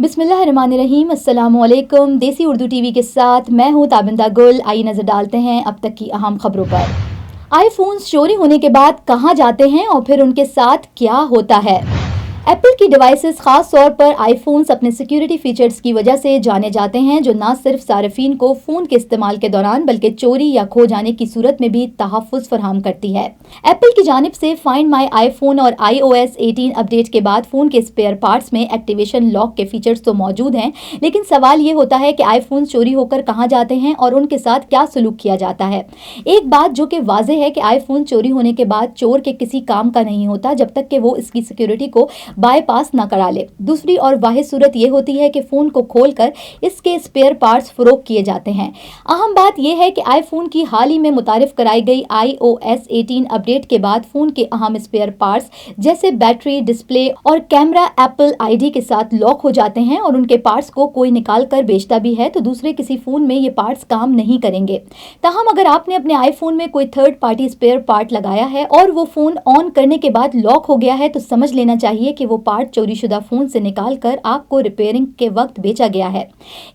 बिस्मिल्लाहिर्रहमानिर्रहीम। अस्सलामुअलैकुम। देसी उर्दू टीवी के साथ मैं हूं ताबिंदा गुल। आइए नजर डालते हैं अब तक की अहम खबरों पर। आईफोन्स चोरी होने के बाद कहां जाते हैं और फिर उनके साथ क्या होता है। एप्पल की डिवाइसेस खास तौर पर आईफोन्स अपने सिक्योरिटी फीचर्स की वजह से जाने जाते हैं, जो न सिर्फ सार्फिन को फ़ोन के इस्तेमाल के दौरान बल्कि चोरी या खो जाने की सूरत में भी तहफ़्फ़ुज़ फराहम करती है। एप्पल की जानिब से फाइंड माई आईफोन और iOS 18 अपडेट के बाद फ़ोन के स्पेयर पार्ट्स में एक्टिवेशन लॉक के फीचर्स तो मौजूद हैं, लेकिन सवाल ये होता है कि आईफोन चोरी होकर कहाँ जाते हैं और उनके साथ क्या सलूक किया जाता है। एक बात जो कि वाज़ेह है कि आईफोन चोरी होने के बाद चोर के किसी काम का नहीं होता जब तक कि वो इसकी सिक्योरिटी को बाईपास ना करा ले। दूसरी और वाहिद सूरत यह होती है कि फ़ोन को खोलकर इसके स्पेयर पार्ट्स फरोख्त किए जाते हैं। अहम बात यह है कि आईफोन की हाल ही में मुतारिफ कराई गई iOS 18 अपडेट के बाद फ़ोन के अहम स्पेयर पार्ट्स जैसे बैटरी, डिस्प्ले और कैमरा एप्पल आईडी के साथ लॉक हो जाते हैं और उनके पार्ट्स को कोई निकाल कर बेचता भी है तो दूसरे किसी फ़ोन में ये पार्ट्स काम नहीं करेंगे। ताहम अगर आपने अपने आईफोन में कोई थर्ड पार्टी स्पेयर पार्ट लगाया है और वो फ़ोन ऑन करने के बाद लॉक हो गया है तो समझ लेना चाहिए कि वो पार्ट चोरीशुदा फोन से निकाल कर आपको रिपेयरिंग के वक्त बेचा गया है।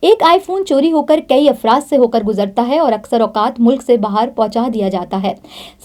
एक आईफोन चोरी होकर कई अफराद से होकर गुजरता है और अक्सर औकात मुल्क से बाहर पहुंचा दिया जाता है।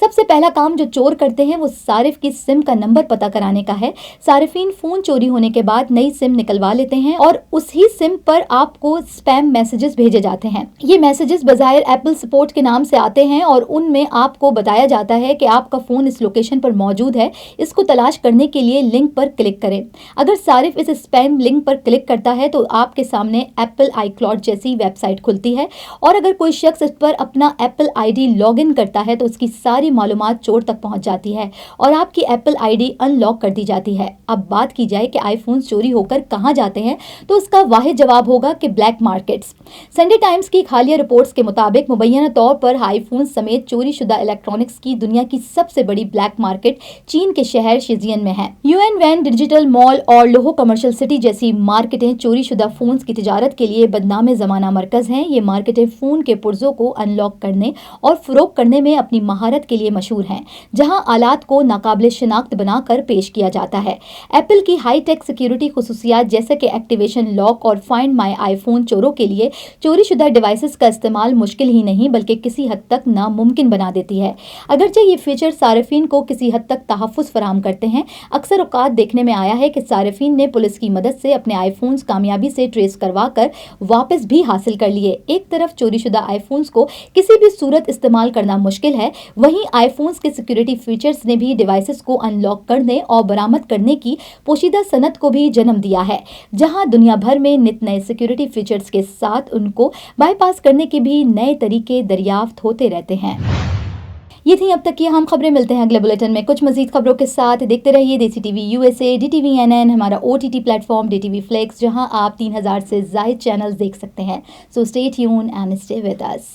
सबसे पहला काम जो चोर करते हैं वो सारिफ की सिम का नंबर पता कराने का है। सारिफीन फोन चोरी होने के बाद नई सिम निकलवा लेते हैं और उसी सिम पर आपको स्पैम मैसेजेस भेजे जाते हैं। ये मैसेजेस बज़ाहिर एप्पल सपोर्ट के नाम से आते हैं और उनमें आपको बताया जाता है कि आपका फोन इस लोकेशन पर मौजूद है, इसको तलाश करने के लिए लिंक पर क्लिक करें। अगर सारिफ इस स्पैम लिंक पर क्लिक करता है तो आपके सामने एप्पल iCloud जैसी वेबसाइट खुलती है और अगर कोई शख्स इस पर अपना एप्पल आईडी लॉगिन करता है तो उसकी सारी मालूमात चोर तक पहुंच जाती है और आपकी एप्पल आईडी अनलॉक कर दी जाती है। अब बात की जाए कि आईफोन चोरी होकर कहां जाते हैं तो इसका वाहिद जवाब होगा कि ब्लैक मार्केट्स। संडे टाइम्स की हालिया रिपोर्ट्स के मुताबिक मुबैना तौर पर आईफोन समेत चोरी शुदा इलेक्ट्रॉनिक्स की दुनिया की सबसे बड़ी ब्लैक मार्केट चीन के शहर शिजियन में है। यूएन वैन डिजिटल मॉल और लोहो कमर्शियल सिटी जैसी मार्केटें चोरी शुदा फोन्स की तिजारत के लिए बदनाम ज़माना मरकज हैं। ये मार्केटें फ़ोन के पुर्जों को अनलॉक करने और फ़रोख्त करने में अपनी महारत के लिए मशहूर हैं, जहां आलात को नाकाबिल शिनाख्त बनाकर पेश किया जाता है। एप्पल की हाई टेक सिक्योरिटी खुसूसियात जैसे कि एक्टिवेशन लॉक और फाइंड माई आईफोन चोरों के लिए चोरी शुदा डिवाइसेस का इस्तेमाल मुश्किल ही नहीं बल्कि किसी हद तक नामुमकिन बना देती है। अगरचे ये फीचर सारिफीन को किसी हद तक तहफ़्फ़ुज़ फराहम करते हैं। अक्सर औकात देखने में आया है कि सारिफीन ने पुलिस की मदद से अपने आईफोन्स कामयाबी से ट्रेस करवा कर वापस भी हासिल कर लिए। एक तरफ चोरीशुदा आईफोन्स को किसी भी सूरत इस्तेमाल करना मुश्किल है, वहीं आईफोन्स के सिक्योरिटी फीचर्स ने भी डिवाइसेस को अनलॉक करने और बरामद करने की पोशीदा सनत को भी जन्म दिया है, जहां दुनिया भर में नित नए सिक्योरिटी फीचर्स के साथ उनको बाईपास करने के भी नए तरीके दरियाफ्त होते रहते हैं। ये थी अब तक की अहम खबरें। मिलते हैं अगले बुलेटिन में कुछ मजीद खबरों के साथ। देखते रहिए देसी टीवी USA, DTV NN, हमारा OTT प्लेटफॉर्म DTV Flex, जहां आप 3000 से ज़ायद चैनल्स देख सकते हैं। So stay tune and stay with us.